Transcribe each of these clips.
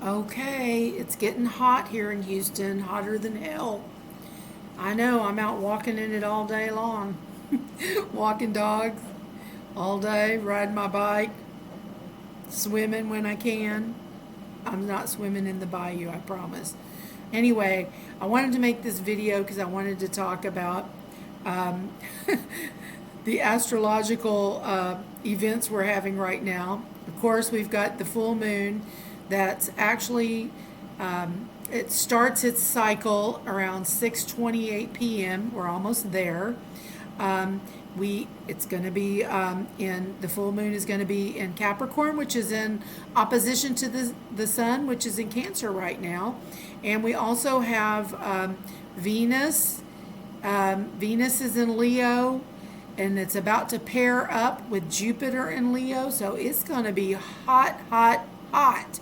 Okay, it's getting hot here in Houston, hotter than hell. I know, I'm out walking in it all day long. Walking dogs all day, riding my bike, swimming when I can. I'm not swimming in the bayou, I promise. Anyway, I wanted to make this video because I wanted to talk about um, the astrological events we're having right now. Of course, we've got the full moon that's actually it starts its cycle around 6:28 p.m. We're almost there. Um, we it's going to be in the full moon is going to be in Capricorn, which is in opposition to the sun, which is in Cancer right now, and we also have Venus. Venus is in Leo, and it's about to pair up with Jupiter in Leo, so it's going to be hot, hot, hot.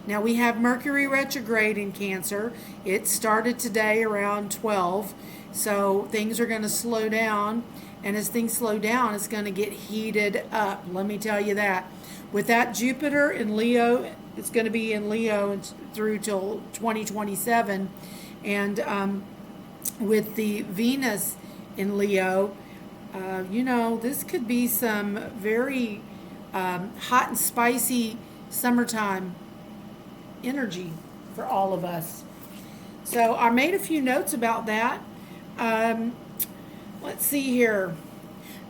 Now we have Mercury retrograde in Cancer. It started today around 12, so things are going to slow down. And as things slow down, it's going to get heated up. Let me tell you that. With that Jupiter in Leo, it's going to be in Leo through till 2027. And with the Venus in Leo, this could be some very hot and spicy summertime energy for all of us. So I made a few notes about that. Let's see here.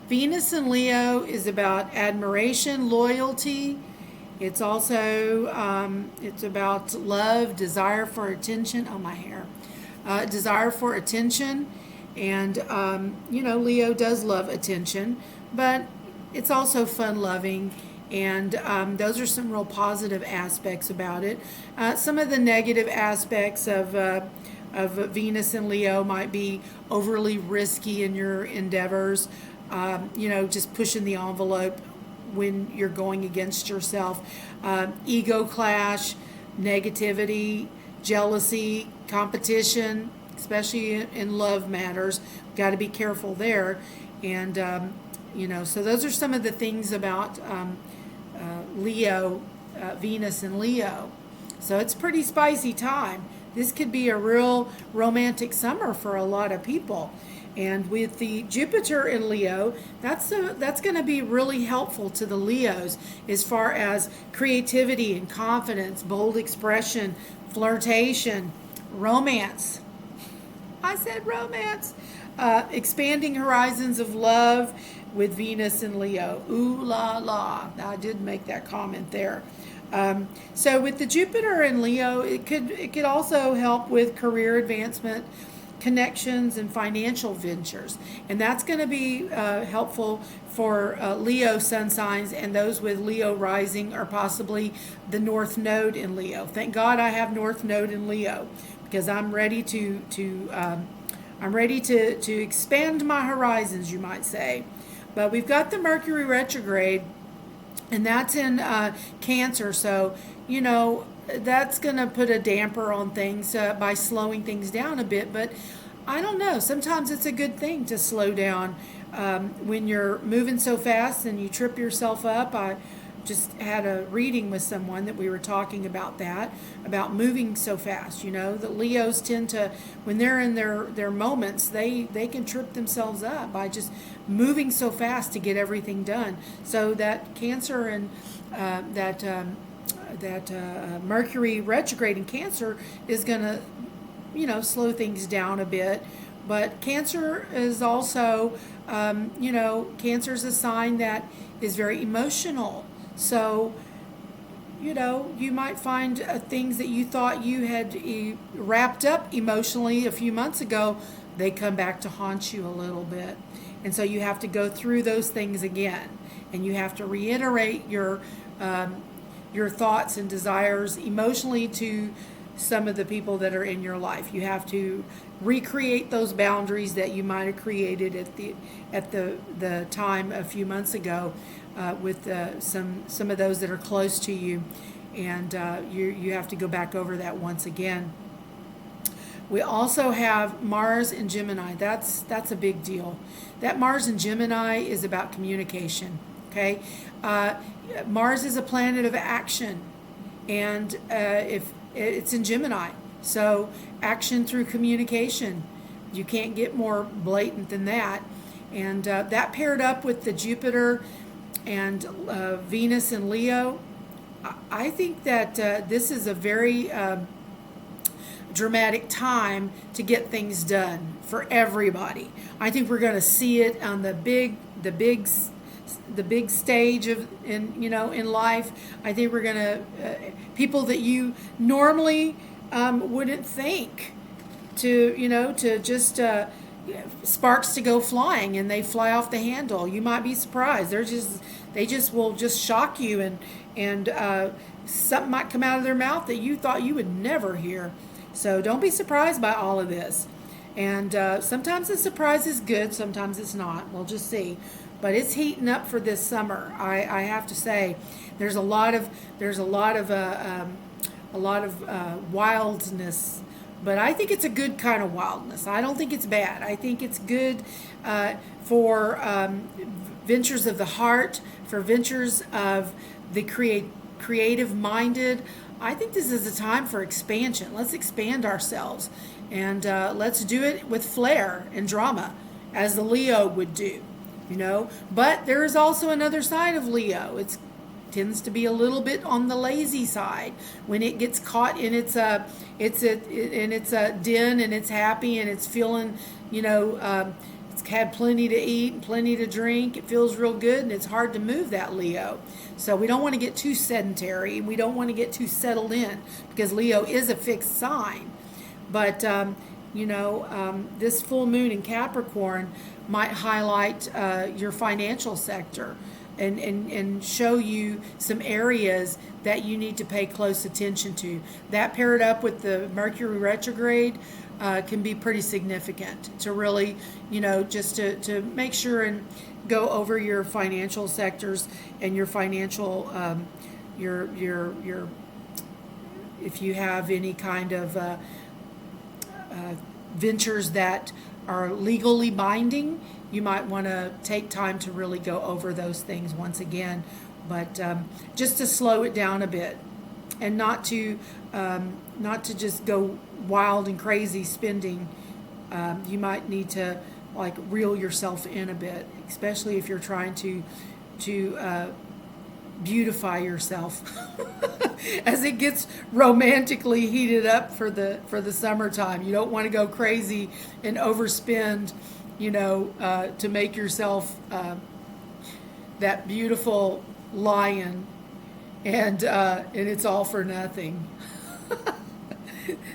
Venus in Leo is about admiration, loyalty. It's also it's about love, desire for attention. Oh, my hair. Desire for attention, and Leo does love attention, but it's also fun-loving. And those are some real positive aspects about it. Some of the negative aspects of Venus and Leo might be overly risky in your endeavors, just pushing the envelope when you're going against yourself. Ego clash, negativity, jealousy, competition, especially in love matters. Got to be careful there. And, so those are some of the things about Leo, Venus and Leo. So it's pretty spicy time. This could be a real romantic summer for a lot of people. And with the Jupiter in Leo, that's going to be really helpful to the Leos as far as creativity and confidence, bold expression, flirtation, romance. I said romance. Expanding horizons of love with Venus and Leo. Ooh la la. I did make that comment there. So with the Jupiter in Leo, it could also help with career advancement, connections, and financial ventures, and that's going to be helpful for Leo sun signs and those with Leo rising or possibly the North Node in Leo. Thank God I have North Node in Leo because I'm ready to expand my horizons, you might say. But we've got the Mercury retrograde, and that's in Cancer, so that's going to put a damper on things by slowing things down a bit. But I don't know, sometimes it's a good thing to slow down when you're moving so fast and you trip yourself up. I just had a reading with someone that we were talking about about moving so fast. The Leos tend to, when they're in their moments, they can trip themselves up by just moving so fast to get everything done. So that Cancer and that Mercury retrograde in Cancer is going to, slow things down a bit. But Cancer is also, Cancer is a sign that is very emotional. So, you might find things that you thought you had wrapped up emotionally a few months ago, they come back to haunt you a little bit. And so you have to go through those things again. And you have to reiterate your thoughts and desires emotionally to some of the people that are in your life. You have to recreate those boundaries that you might have created at the time a few months ago with some of those that are close to you, and you have to go back over that once again. We also have Mars in Gemini. That's a big deal. That Mars in Gemini is about communication. Okay, Mars is a planet of action. And if it's in Gemini, so action through communication. You can't get more blatant than that. And that paired up with the Jupiter and Venus and Leo, I think that this is a very dramatic time to get things done for everybody. I think we're going to see it on the big stage in life. I think we're going to people that you normally wouldn't think to just sparks to go flying, and they fly off the handle. You might be surprised. They just will just shock you, and something might come out of their mouth that you thought you would never hear. So don't be surprised by all of this. And sometimes the surprise is good, sometimes it's not. We'll just see. But it's heating up for this summer. I have to say, there's a lot of wildness, but I think it's a good kind of wildness. I don't think it's bad. I think it's good for ventures of the heart, for ventures of the creative minded. I think this is a time for expansion. Let's expand ourselves, and let's do it with flair and drama, as the Leo would do, But there is also another side of Leo. It tends to be a little bit on the lazy side when it gets caught in its den, and it's happy and it's feeling, it's had plenty to eat and plenty to drink. It feels real good, and it's hard to move that Leo. So we don't want to get too sedentary, and we don't want to get too settled in, because Leo is a fixed sign. But this full moon in Capricorn might highlight your financial sector and show you some areas that you need to pay close attention to. That paired up with the Mercury retrograde can be pretty significant to really, just to make sure and go over your financial sectors and your financial, your if you have any kind of ventures that are legally binding, you might want to take time to really go over those things once again, but just to slow it down a bit, and not to just go wild and crazy spending. You might need to reel yourself in a bit, especially if you're trying to beautify yourself as it gets romantically heated up for the summertime. You don't want to go crazy and overspend, to make yourself that beautiful lion, and it's all for nothing.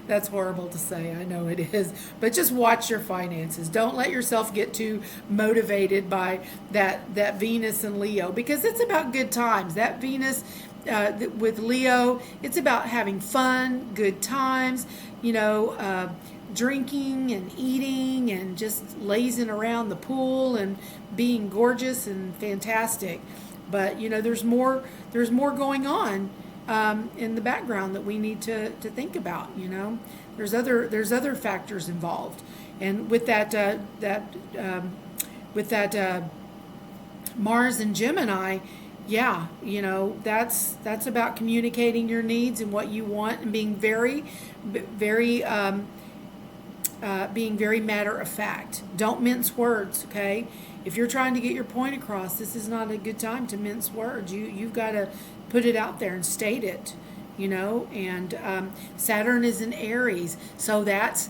That's horrible to say, I know it is, but just watch your finances. Don't let yourself get too motivated by that Venus and Leo, because it's about good times. That Venus with Leo, it's about having fun, good times, drinking and eating and just lazing around the pool and being gorgeous and fantastic. But there's more going on in the background that we need to think about. There's other factors involved, and with that Mars and Gemini, that's about communicating your needs and what you want, and being very matter of fact. Don't mince words, okay? If you're trying to get your point across, this is not a good time to mince words. You've got to put it out there and state it, and Saturn is in Aries, so that's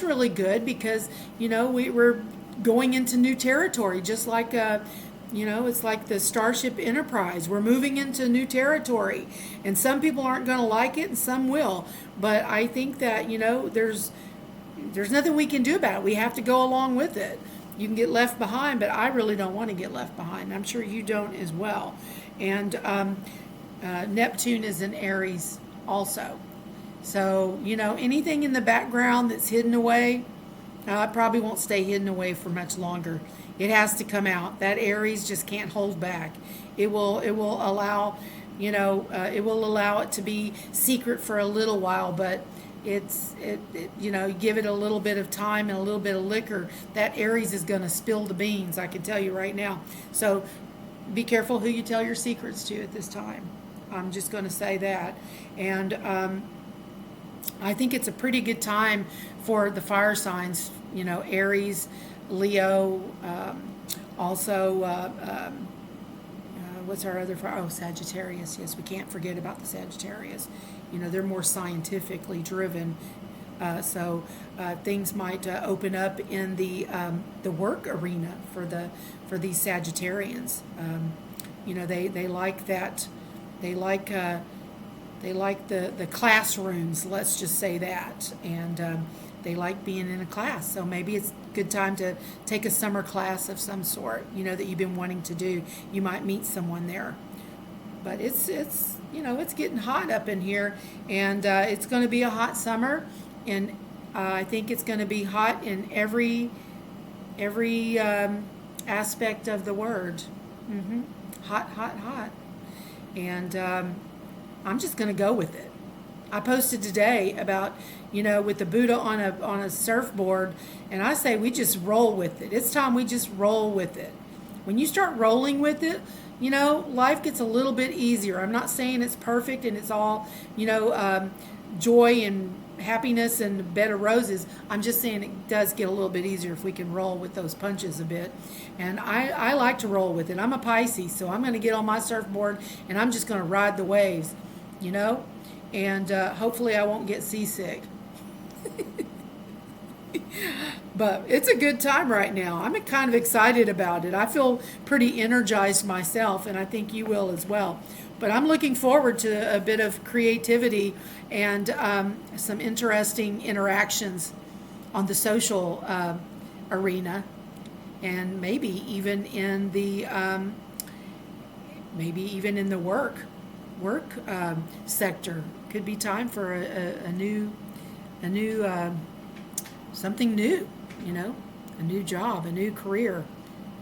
really good, because we're going into new territory, just like it's like the Starship Enterprise. We're moving into new territory, and some people aren't going to like it and some will, but I think that there's nothing we can do about it. We have to go along with it. You can get left behind, but I really don't want to get left behind. I'm sure you don't as well. And Neptune is in Aries also. So, anything in the background that's hidden away, it probably won't stay hidden away for much longer. It has to come out. That Aries just can't hold back. It will allow, it will allow it to be secret for a little while, but give it a little bit of time and a little bit of liquor, that Aries is going to spill the beans, I can tell you right now. So be careful who you tell your secrets to at this time. I'm just going to say that. And I think it's a pretty good time for the fire signs, Aries, Leo, also, what's our other fire? Oh, Sagittarius. Yes, we can't forget about the Sagittarius. They're more scientifically driven. So things might open up in the work arena for these Sagittarians. They like that. They like the classrooms. Let's just say that, and they like being in a class. So maybe it's a good time to take a summer class of some sort. That you've been wanting to do. You might meet someone there. But it's getting hot up in here, and it's going to be a hot summer, and I think it's going to be hot in every aspect of the word. Hot, hot, hot, and I'm just going to go with it. I posted today about with the Buddha on a surfboard, and I say we just roll with it. It's time we just roll with it. When you start rolling with it, life gets a little bit easier. I'm not saying it's perfect and it's all, joy and happiness and a bed of roses. I'm just saying it does get a little bit easier if we can roll with those punches a bit. And I like to roll with it. I'm a Pisces, so I'm going to get on my surfboard and I'm just going to ride the waves, and hopefully I won't get seasick. But it's a good time right now. I'm kind of excited about it. I feel pretty energized myself, and I think you will as well. But I'm looking forward to a bit of creativity and some interesting interactions on the social arena, and maybe even in the work sector. Could be time for a new something new, a new job, a new career.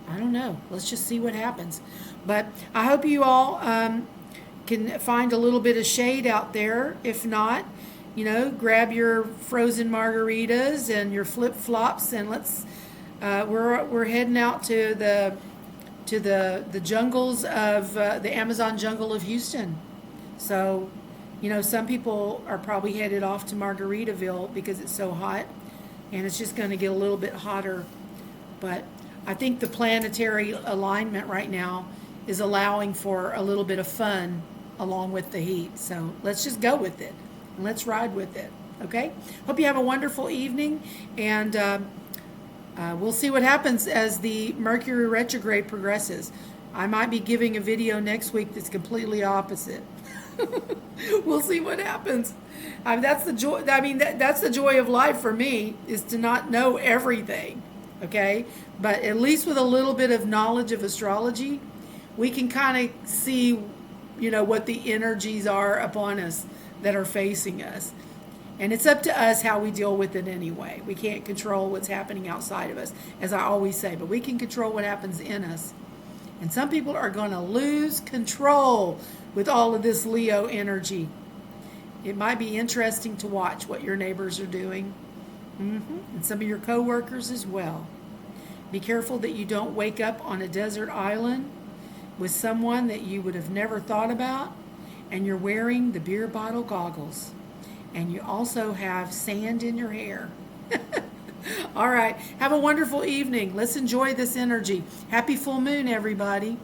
I don't know. Let's just see what happens. But I hope you all can find a little bit of shade out there. If not, grab your frozen margaritas and your flip flops, and let's. We're heading out to the jungles of the Amazon jungle of Houston. So, some people are probably headed off to Margaritaville because it's so hot. And it's just going to get a little bit hotter. But I think the planetary alignment right now is allowing for a little bit of fun along with the heat. So let's just go with it. And let's ride with it. Okay? Hope you have a wonderful evening. And we'll see what happens as the Mercury retrograde progresses. I might be giving a video next week that's completely opposite. We'll see what happens. That's the joy. That's the joy of life for me, is to not know everything. Okay, but at least with a little bit of knowledge of astrology, we can kind of see, what the energies are upon us that are facing us, and it's up to us how we deal with it anyway. We can't control what's happening outside of us, as I always say, but we can control what happens in us. And some people are going to lose control with all of this Leo energy. It might be interesting to watch what your neighbors are doing, and some of your coworkers as well. Be careful that you don't wake up on a desert island with someone that you would have never thought about, and you're wearing the beer bottle goggles, and you also have sand in your hair. All right. Have a wonderful evening. Let's enjoy this energy. Happy full moon, everybody.